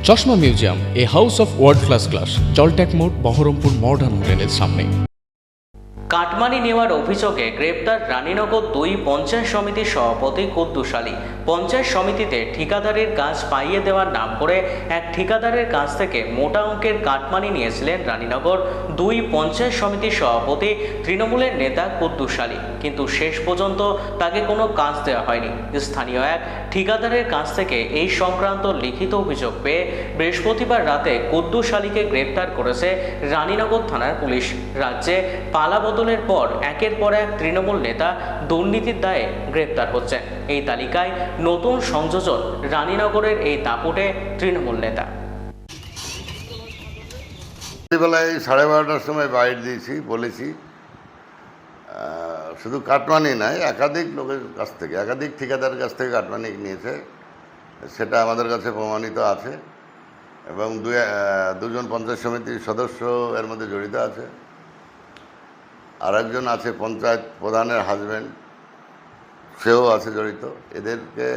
চশমা museum, a house of world class, জলট্যাক মোড়, বহরমপুর মডার্ন হোটেলের সামনে। কাটমানি নেওয়ার অভিযোগে গ্রেপ্তার রানীনগর 2 পঞ্চায়েত সমিতির সভাপতি কুদ্দুস আলী। পঞ্চায়েত সমিতিতে ঠিকাদারের কাজ পাইয়ে দেওয়ার নাম করে এক ঠিকাদারের কাছ থেকে মোটা অঙ্কের কাটমানি নিয়েছিলেন রানীনগর 2 পঞ্চায়েত সমিতির সভাপতি তৃণমূলের নেতা কুদ্দুস আলী, কিন্তু শেষ পর্যন্ত তাকে কোনো কাজ দেওয়া হয়নি। স্থানীয় এক ঠিকাদারের কাছ থেকে এই সংক্রান্ত লিখিত অভিযোগ পেয়ে বৃহস্পতিবার রাতে কুদ্দুস আলীকে গ্রেপ্তার করেছে রানীনগর থানার পুলিশ। রাজ্যে পালা বদলের পর একের পর এক তৃণমূল নেতা দুর্নীতির দায়ে গ্রেপ্তার হচ্ছেন। এই তালিকায় নতুন সংযোজন রানীনগরের এই দাপুটে তৃণমূল নেতা। বেলায় 12:30টার সময় বাইট দিয়েছি, বলেছি শুধু কাটমানি নয়, একাধিক লোকের কাছ থেকে, একাধিক ঠিকাদারের কাছ থেকে কাটমানি নিয়েছে, সেটা আমাদের কাছে প্রমাণিত আছে। এবং দুজন পঞ্চায়েত সমিতির সদস্য এর মধ্যে জড়িত আছে। আর একজন আছে পঞ্চায়েত প্রধানের হাজব্যান্ড, সেও আছে জড়িত। এদেরকে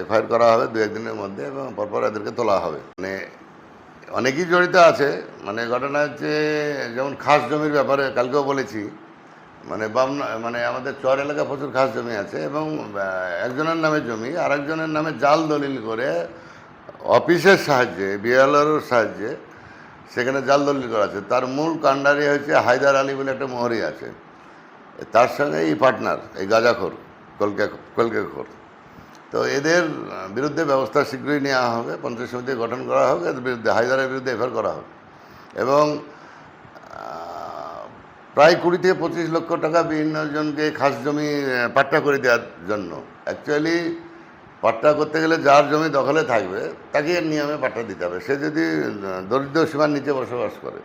এফআইআর করা হবে 2-1 দিনের মধ্যে এবং পরপর এদেরকে তোলা হবে। মানে অনেকেই জড়িত আছে। মানে ঘটনা হচ্ছে, যেমন খাস জমির ব্যাপারে কালকেও বলেছি, মানে আমাদের চর এলাকা প্রচুর খাস জমি আছে এবং একজনের নামে জমি আর একজনের নামে জাল দলিল করে অফিসের সাহায্যে, বিএলআরওর সাহায্যে সেখানে জাল দলিল করা আছে। তার মূল কাণ্ডারি হচ্ছে হায়দার আলী বলে একটা মোহরি আছে, তার সঙ্গে এই পার্টনার, এই গাঁজাখোর, কলকাখোর। তো এদের বিরুদ্ধে ব্যবস্থা শীঘ্রই নেওয়া হবে, পঞ্চায়েত সমিতি গঠন করা হবে, এদের বিরুদ্ধে, হায়দারের বিরুদ্ধে এফআইআর করা হবে। এবং প্রায় 20 থেকে 25 লক্ষ টাকা বিভিন্ন জনকে খাস জমি পাট্টা করে দেওয়ার জন্য। অ্যাকচুয়ালি পাট্টা করতে গেলে যার জমি দখলে থাকবে তাকে এর নিয়মে পাট্টা দিতে হবে, সে যদি দরিদ্র সীমার নিচে বসবাস করে।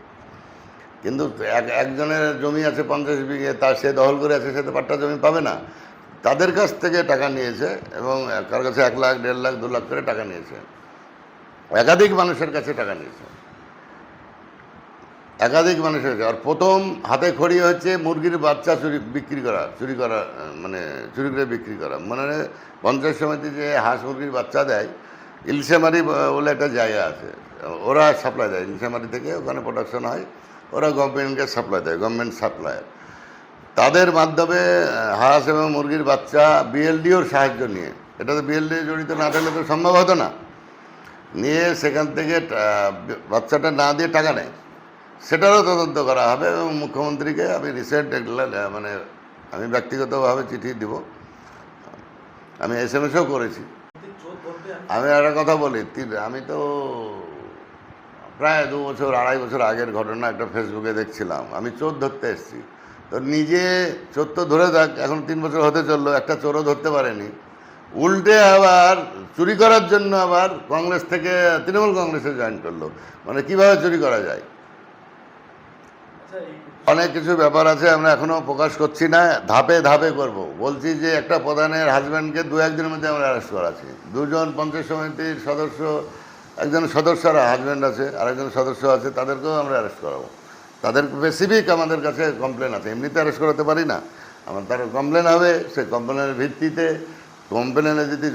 কিন্তু একজনের জমি আছে 50 বিঘে, সে দখল করে আছে, সে তো পাট্টা জমি পাবে না। তাদের কাছ থেকে টাকা নিয়েছে এবং কার কাছে 1 লাখ, 1.5 লাখ, 2 লাখ করে টাকা নিয়েছে। একাধিক মানুষের কাছে টাকা নিয়েছে, একাধিক মানুষের কাছে। আর প্রথম হাতে খড়ি হচ্ছে মুরগির বাচ্চা চুরি করে বিক্রি করা। মানে পঞ্চায়েত সমিতি যে হাঁস মুরগির বাচ্চা দেয়, ইলশেমারি বলে একটা জায়গা আছে, ওরা সাপ্লাই দেয়। ইলশেমারি থেকে ওখানে প্রোডাকশন হয়, ওরা গভর্নমেন্টকে সাপ্লাই দেয়, গভর্নমেন্ট সাপ্লায়ার। তাদের মাধ্যমে হাঁস এবং মুরগির বাচ্চা বিএলডিওর সাহায্য নিয়ে, এটা তো বিএলডি জড়িত না থাকলে তো সম্ভব হতো না, নিয়ে সেখান থেকে বাচ্চাটা না দিয়ে টাকা নেয়। সেটারও তদন্ত করা হবে এবং মুখ্যমন্ত্রীকে আমি রিসেন্ট আমি ব্যক্তিগতভাবে চিঠি দিব, আমি SMS-ও করেছি। আমি একটা কথা বলি, আমি তো প্রায় 2 বছর 2.5 বছর আগের ঘটনা একটা ফেসবুকে দেখছিলাম। আমি চোর ধরতে এসেছি, তো নিজে চোর তো ধরে থাক, এখন 3 বছর হতে চললো, একটা চোরও ধরতে পারেনি। উল্টে আবার চুরি করার জন্য আবার কংগ্রেস থেকে তৃণমূল কংগ্রেসে জয়েন করলো। মানে কীভাবে চুরি করা যায়, অনেক কিছু ব্যাপার আছে, আমরা এখনও প্রকাশ করছি না, ধাপে ধাপে করব। বলছি যে একটা প্রধানের হাজব্যান্ডকে 2-1 দিনের মধ্যে আমরা অ্যারেস্ট করাচ্ছি। 2জন পঞ্চায়েত সমিতির সদস্য, একজন সদস্যরা হাজব্যান্ড আছে, আরেকজন সদস্য আছে, তাদেরকেও আমরা অ্যারেস্ট করাবো। তাদের স্পেসিফিক আমাদের কাছে কমপ্লেন আছে, এমনিতে অ্যারেস্ট করাতে পারি না। তার কমপ্লেন হবে, সেই কমপ্লেনের ভিত্তিতে, কমপ্লেনে যদি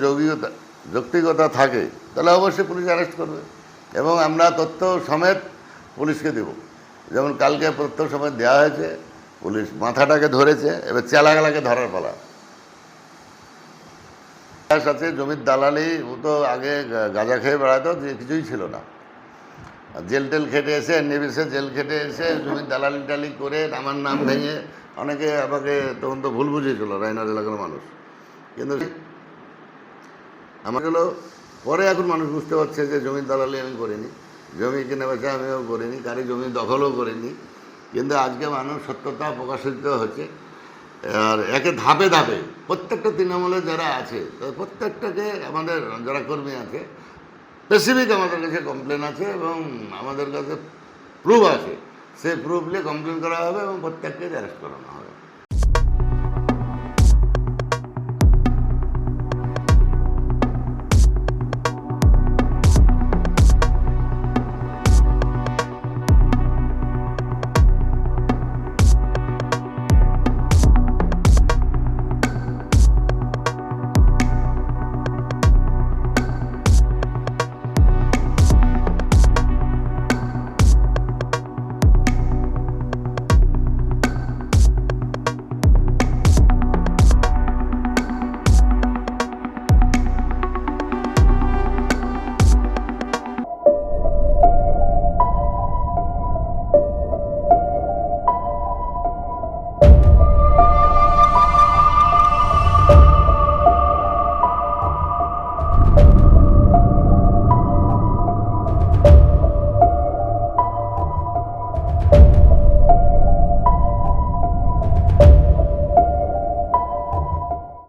যৌক্তিকতা থাকে তাহলে অবশ্যই পুলিশ অ্যারেস্ট করবে এবং আমরা তথ্য সমেত পুলিশকে দেব। যেমন কালকে তথ্য সমেত দেওয়া হয়েছে, পুলিশ মাথাটাকে ধরেছে, এবার চেলাগালাকে ধরার পালা আছে। জমির দালালি, ও তো আগে গাঁজা খেয়ে বেড়াতো, যে কিছুই ছিল না, জেল টেল খেটে এসে, নেভিসে জেল খেটে এসে জমির দালালি টালি করে আমার নাম ভেঙে, অনেকে আমাকে তখন তো ভুল বুঝিয়েছিল রায়নগর এলাকার মানুষ। কিন্তু আমার হলো পরে এখন মানুষ বুঝতে পারছে যে জমির দালালি আমি করিনি, জমি কিনে বেচা আমিও করিনি, কারি জমি দখলও করিনি। কিন্তু আজকে মানুষ সত্যতা প্রকাশিত হচ্ছে। আর একে ধাপে ধাপে প্রত্যেকটা তৃণমূলের যারা আছে, প্রত্যেকটাকে আমাদের যারা কর্মী আছে, স্পেসিফিক আমাদের কাছে কমপ্লেন আছে এবং আমাদের কাছে প্রুফ আছে, সেই প্রুফ নিয়ে কমপ্লেন করা হবে এবং প্রত্যেককে অ্যারেস্ট করানো হবে।